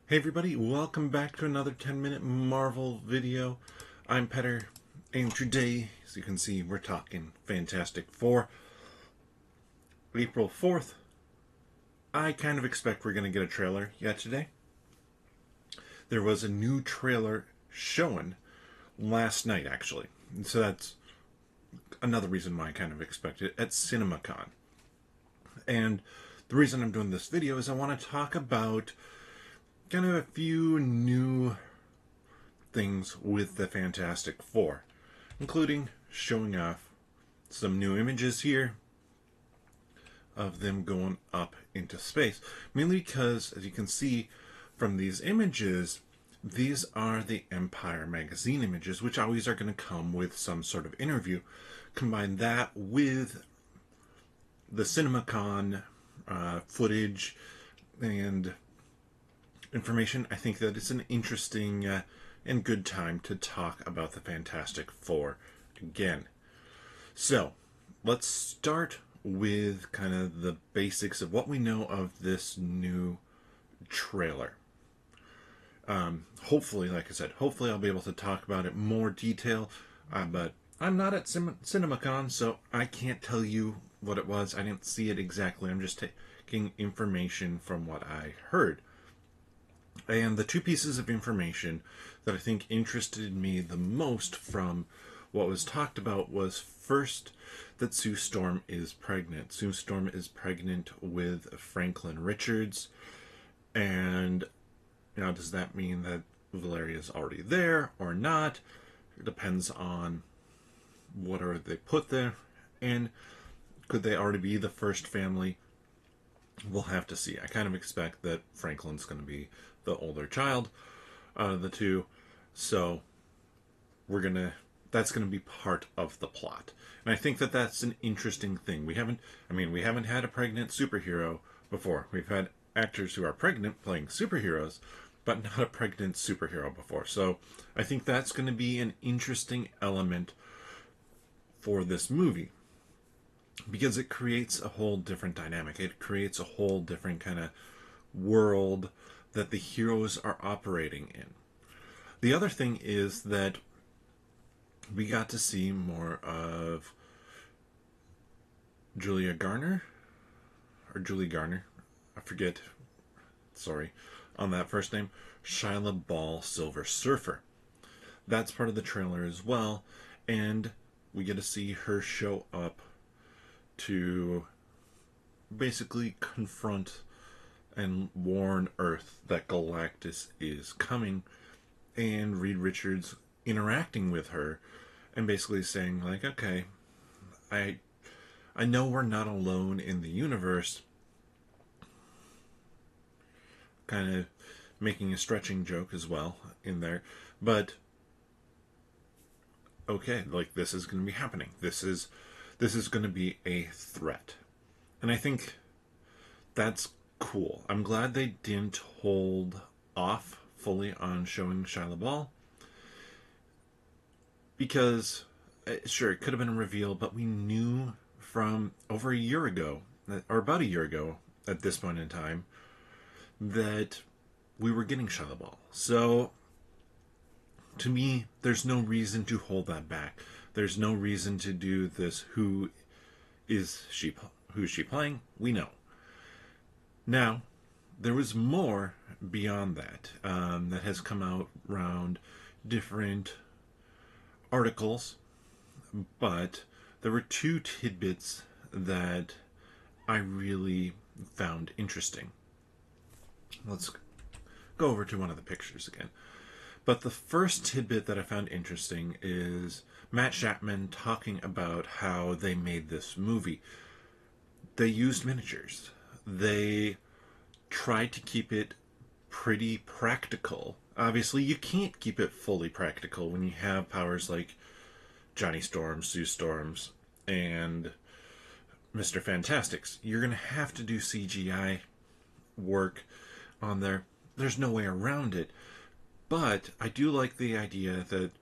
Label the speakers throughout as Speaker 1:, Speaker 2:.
Speaker 1: Hey everybody, welcome back to another 10-minute Marvel video. I'm Petter, and today, as you can see, we're talking Fantastic Four. April 4th. I kind of expect we're going to get a trailer yet today. There was a new trailer shown last night, actually. And so that's another reason why I kind of expect it at CinemaCon. And the reason I'm doing this video is I want to talk about kind of a few new things with the Fantastic Four, including showing off some new images here of them going up into space. Mainly because, as you can see from these images, these are the Empire magazine images, which always are going to come with some sort of interview. Combine that with the CinemaCon footage and information, I think that it's an interesting and good time to talk about the Fantastic Four again. So, let's start with kind of the basics of what we know of this new trailer. Hopefully, like I said, hopefully I'll be able to talk about it in more detail, but I'm not at CinemaCon, so I can't tell you what it was. I didn't see it exactly. I'm just taking information from what I heard. And the two pieces of information that I think interested me the most from what was talked about was first that Sue Storm is pregnant. Sue Storm is pregnant with Franklin Richards. And now, does that mean that Valeria is already there or not? It depends on what are they put there. And could they already be the first family? We'll have to see. I kind of expect that Franklin's going to be the older child out of the two, so that's gonna be part of the plot, and I think that that's an interesting thing. We haven't had a pregnant superhero before. We've had actors who are pregnant playing superheroes, but not a pregnant superhero before. So I think that's going to be an interesting element for this movie, because it creates a whole different dynamic. It creates a whole different kind of world that the heroes are operating in. The other thing is that we got to see more of Julie Garner. I forget, sorry, on that first name. Shia Ball, Silver Surfer. That's part of the trailer as well, and we get to see her show up to basically confront and warn Earth that Galactus is coming, and Reed Richards interacting with her and basically saying, like, okay, I know we're not alone in the universe, kind of making a stretching joke as well in there, but okay, like, this is going to be happening. This is going to be a threat. And I think that's cool. I'm glad they didn't hold off fully on showing Shia LaBeouf, because sure, it could have been a reveal, but we knew from over a year ago, or about a year ago at this point in time, that we were getting Shia LaBeouf. So to me, there's no reason to hold that back. There's no reason to do this. Who's she playing? We know. Now, there was more beyond that that has come out around different articles, but there were two tidbits that I really found interesting. Let's go over to one of the pictures again. But the first tidbit that I found interesting is Matt Chapman talking about how they made this movie. They used miniatures. They tried to keep it pretty practical. Obviously, you can't keep it fully practical when you have powers like Johnny Storm, Sue Storms, and Mr. Fantastics. You're going to have to do CGI work on there. There's no way around it. But I do like the idea that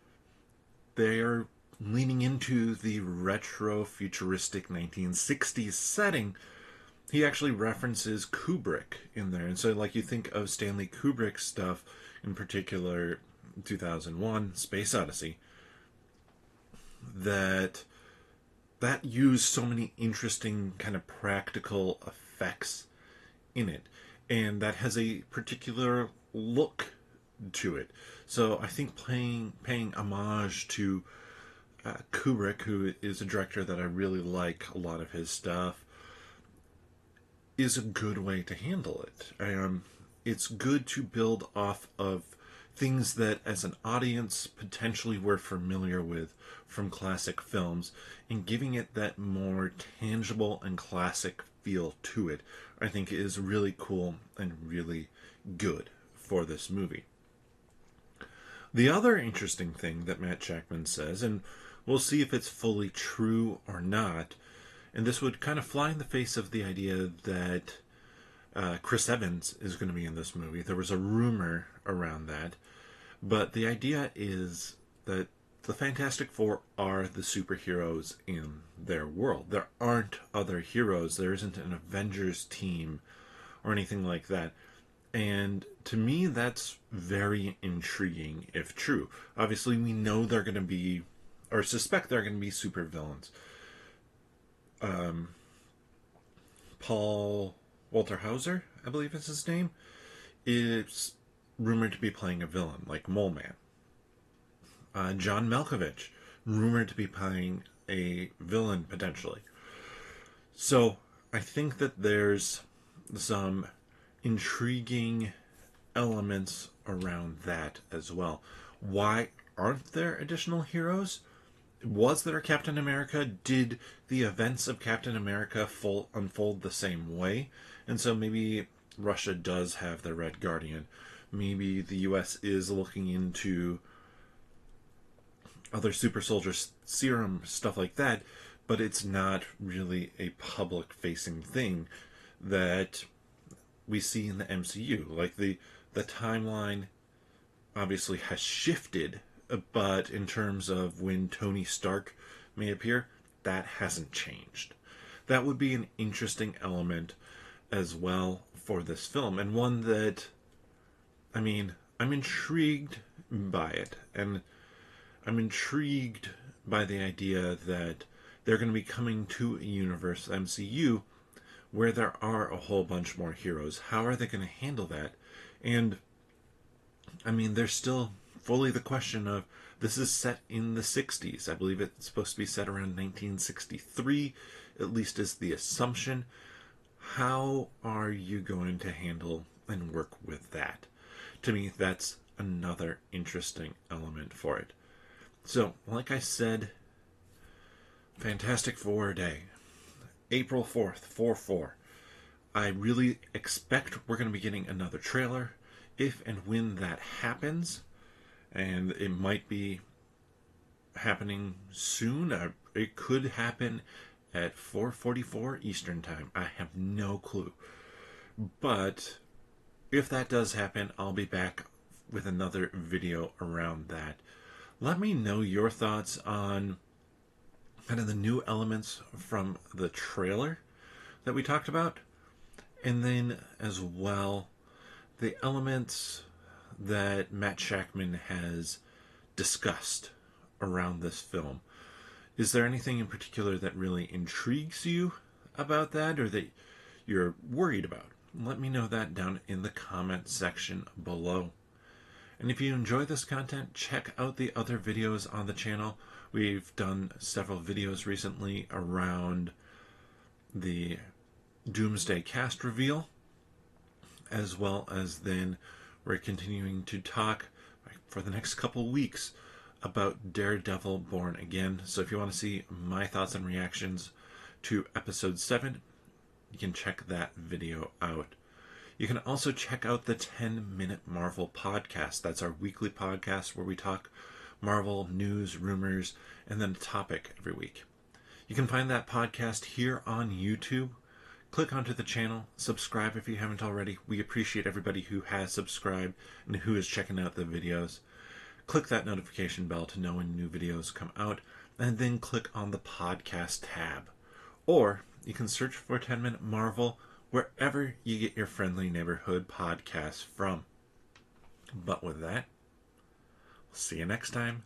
Speaker 1: they're leaning into the retro futuristic 1960s setting he actually references Kubrick in there. And so, like, you think of Stanley Kubrick stuff, in particular 2001 Space Odyssey, that used so many interesting kind of practical effects in it, and that has a particular look to it. So I think paying homage to Kubrick, who is a director that I really like a lot of his stuff, is a good way to handle it. It's good to build off of things that, as an audience, potentially we're familiar with from classic films, and giving it that more tangible and classic feel to it, I think is really cool and really good for this movie. The other interesting thing that Matt Jackman says, and we'll see if it's fully true or not, and this would kind of fly in the face of the idea that Chris Evans is going to be in this movie. There was a rumor around that, but the idea is that the Fantastic Four are the superheroes in their world. There aren't other heroes. There isn't an Avengers team or anything like that. And to me, that's very intriguing if true. Obviously, we know they're going to be, or suspect they're going to be supervillains. Paul Walter Hauser, I believe is his name, is rumored to be playing a villain, like Mole Man. John Malkovich, rumored to be playing a villain potentially. So I think that there's some intriguing elements around that as well. Why aren't there additional heroes? Was there a Captain America? Did the events of Captain America unfold the same way? And so maybe Russia does have the Red Guardian. Maybe the US is looking into other super soldier serum, stuff like that, but it's not really a public facing thing that we see in the MCU. Like the timeline obviously has shifted, but in terms of when Tony Stark may appear, that hasn't changed. That would be an interesting element as well for this film, and one that, I mean, I'm intrigued by it, and I'm intrigued by the idea that they're going to be coming to a universe, MCU, where there are a whole bunch more heroes. How are they going to handle that? And, I mean, there's still fully the question of, this is set in the 60s. I believe it's supposed to be set around 1963, at least is the assumption. How are you going to handle and work with that? To me, that's another interesting element for it. So, like I said, Fantastic Four Day, April 4th, 4/4. I really expect we're going to be getting another trailer. If and when that happens, and it might be happening soon, it could happen at 4:44 Eastern Time. I have no clue. But if that does happen, I'll be back with another video around that. Let me know your thoughts on kind of the new elements from the trailer that we talked about, and then as well the elements that Matt Jackman has discussed around this film. Is there anything in particular that really intrigues you about that, or that you're worried about? Let me know that down in the comment section below. And if you enjoy this content, check out the other videos on the channel. We've done several videos recently around the Doomsday cast reveal, as well as then we're continuing to talk for the next couple weeks about Daredevil Born Again. So if you want to see my thoughts and reactions to episode 7, you can check that video out. You can also check out the 10-Minute Marvel podcast. That's our weekly podcast where we talk Marvel news, rumors, and then a topic every week. You can find that podcast here on YouTube. Click onto the channel, subscribe if you haven't already. We appreciate everybody who has subscribed and who is checking out the videos. Click that notification bell to know when new videos come out, and then click on the podcast tab. Or You can search for 10 Minute Marvel wherever you get your friendly neighborhood podcasts from. But with that, we'll see you next time.